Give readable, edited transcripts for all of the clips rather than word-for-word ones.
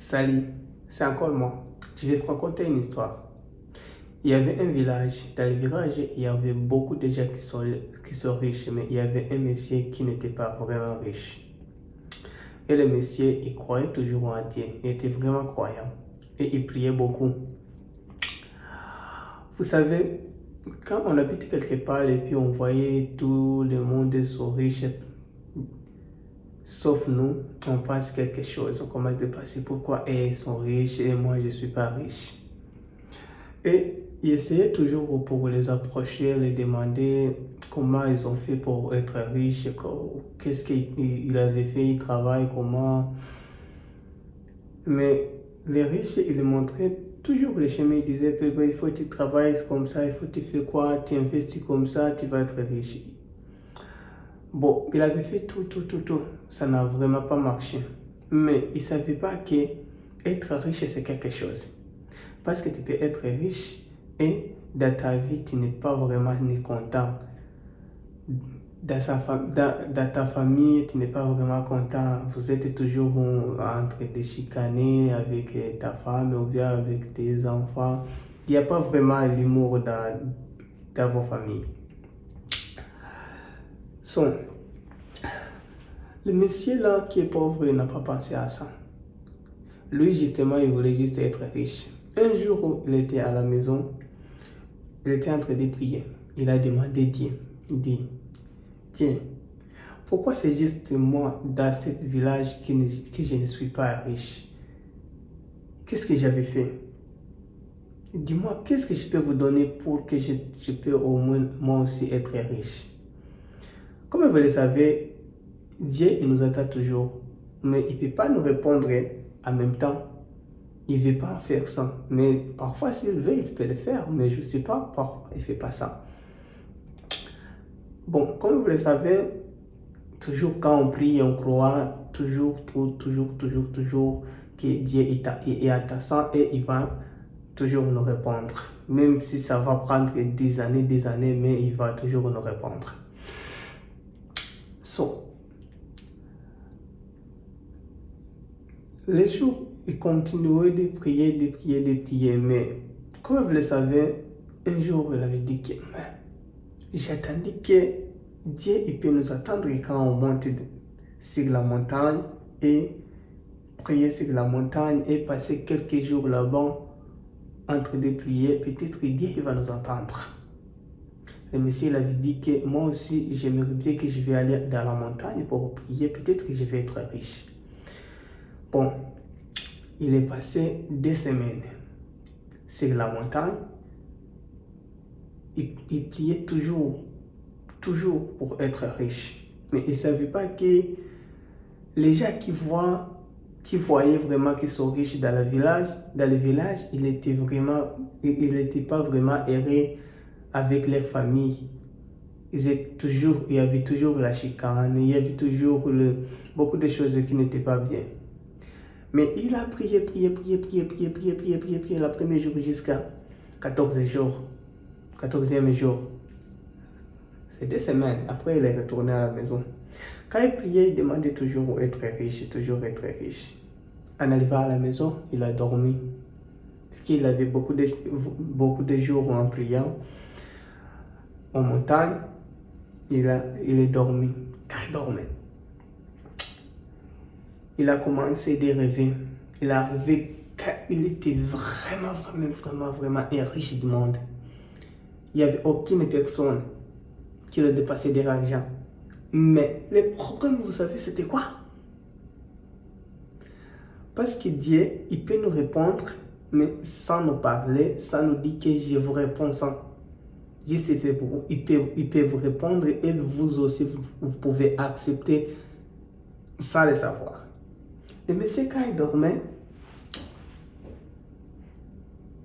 Salut, c'est encore moi. Je vais vous raconter une histoire. Il y avait un village. Dans le village, il y avait beaucoup de gens qui sont riches, mais il y avait un monsieur qui n'était pas vraiment riche. Et le monsieur, il croyait toujours en Dieu. Il était vraiment croyant. Et il priait beaucoup. Vous savez, quand on habite quelque part et puis on voyait tout le monde sont riches, sauf nous, on passe quelque chose, on commence de passer pourquoi ils sont riches et moi je ne suis pas riche. Et il essayait toujours pour les approcher, les demander comment ils ont fait pour être riches, qu'est-ce qu'il avait fait, il travaille, comment. Mais les riches, ils montraient toujours le chemin, ils disaient que il faut que tu travailles comme ça, il faut que tu fais quoi, tu investis comme ça, tu vas être riche. Bon, il avait fait tout. Ça n'a vraiment pas marché. Mais il ne savait pas que être riche, c'est quelque chose. Parce que tu peux être riche et dans ta vie, tu n'es pas vraiment ni content. Dans ta famille, tu n'es pas vraiment content. Vous êtes toujours en train de chicaner avec ta femme ou bien avec tes enfants. Il n'y a pas vraiment l'humour dans vos familles. Le monsieur là qui est pauvre, il n'a pas pensé à ça. Lui justement, il voulait juste être riche. Un jour où il était à la maison, il était en train de prier. Il a demandé Dieu, il dit, tiens, pourquoi c'est juste moi dans ce village que je ne suis pas riche? Qu'est-ce que j'avais fait? Dis-moi, qu'est-ce que je peux vous donner pour que je peux au moins moi aussi être riche? Comme vous le savez, Dieu il nous attend toujours, mais il ne peut pas nous répondre en même temps. Il ne veut pas faire ça. Mais parfois, s'il veut, il peut le faire. Mais je ne sais pas pourquoi il ne fait pas ça. Bon, comme vous le savez, toujours quand on prie, on croit toujours que Dieu est attachant et il va toujours nous répondre. Même si ça va prendre des années, mais il va toujours nous répondre. Les jours, il continuait de prier, mais comme vous le savez, un jour, il avait dit que j'attendais que Dieu il peut nous attendre quand on monte sur la montagne et prier sur la montagne et passer quelques jours là-bas en train de prier, peut-être que Dieu il va nous entendre. Le monsieur il avait dit que moi aussi, j'aimerais bien que je vais aller dans la montagne pour prier, peut-être que je vais être riche. Bon, il est passé 2 semaines sur la montagne. Il priait toujours pour être riche. Mais il ne savait pas que les gens qui voyaient vraiment qu'ils sont riches dans le village, il n'était pas vraiment heureux avec leur famille. Il y avait toujours la chicane, il y avait toujours beaucoup de choses qui n'étaient pas bien. Mais il a prié le premier jour jusqu'à 14e jour. C'est 2 semaines. Après, il est retourné à la maison. Quand il priait, il demandait toujours être riche, En arrivant à la maison, il a dormi. Parce qu'il avait beaucoup de jours en priant en montagne. Il est dormi. Quand il dormait, il a commencé à rêver. Il a rêvé qu'il était vraiment un riche du monde. Il n'y avait aucune personne qui le dépassait de l'argent. Mais le problème, vous savez, c'était quoi? Parce que Dieu, il peut nous répondre, mais sans nous parler, sans nous dire que je vous réponds sans. Juste il peut vous répondre et vous aussi, vous pouvez accepter sans le savoir. Le monsieur, quand il dormait,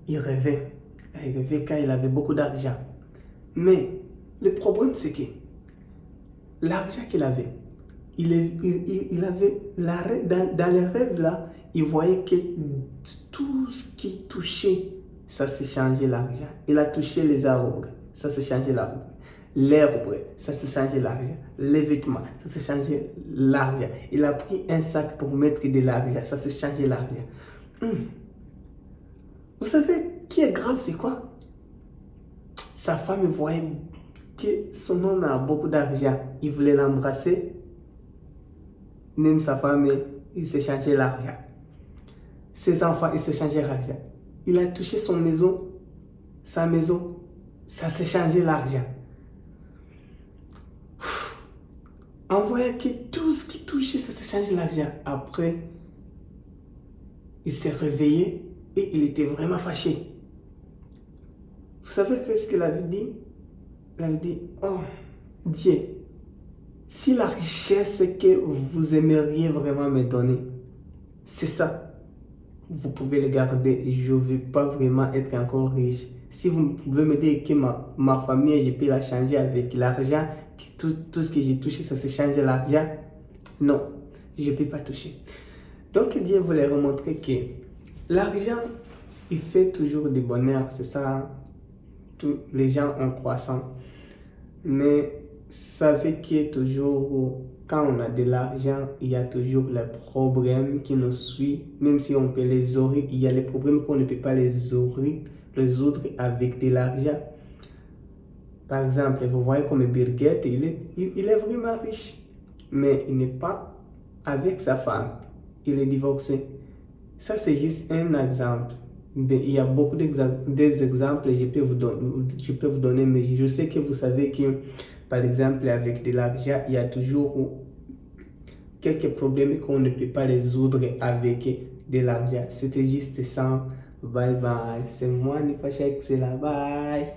il rêvait. Il rêvait quand il avait beaucoup d'argent. Mais le problème, c'est que l'argent qu'il avait, il avait dans les rêves là, il voyait que tout ce qui touchait, ça s'est changé l'argent. Il a touché les arbres, ça s'est changé l'argent. L'herbe, ça s'est changé l'argent. Les vêtements, ça s'est changé l'argent. Il a pris un sac pour mettre de l'argent, ça s'est changé l'argent. Vous savez, qui est grave, c'est quoi? Sa femme voyait que son homme a beaucoup d'argent. Il voulait l'embrasser. Même sa femme, il s'échangeait l'argent. Ses enfants, ils s'échangeaient l'argent. Il a touché sa maison, ça s'échangeait l'argent. On voyait que tout ce qui touchait, ça s'échangeait l'argent. Après, il s'est réveillé et il était vraiment fâché. Vous savez qu'est-ce qu'il avait dit? Il avait dit, oh Dieu, si la richesse que vous aimeriez vraiment me donner, c'est ça, vous pouvez le garder. Je ne veux pas vraiment être encore riche. Si vous pouvez me dire que ma famille, je peux la changer avec l'argent, tout ce que j'ai touché, ça se change l'argent, non, je ne peux pas toucher. Donc Dieu voulait remontrer que l'argent, il fait toujours du bonheur, c'est ça, tous les gens en croissant. Mais ça fait que toujours, quand on a de l'argent, il y a toujours les problèmes qui nous suivent. Même si on peut les résoudre, il y a les problèmes qu'on ne peut pas les résoudre avec de l'argent. Par exemple, vous voyez comme Bill Gates, il est vraiment riche, mais il n'est pas avec sa femme. Il est divorcé. Ça, c'est juste un exemple. Il y a beaucoup d'exemples, je peux vous donner, mais je sais que vous savez que, par exemple, avec de l'argent, il y a toujours quelques problèmes qu'on ne peut pas résoudre avec de l'argent. C'était juste ça. Bye bye. C'est moi, Nipacha Excella. Bye.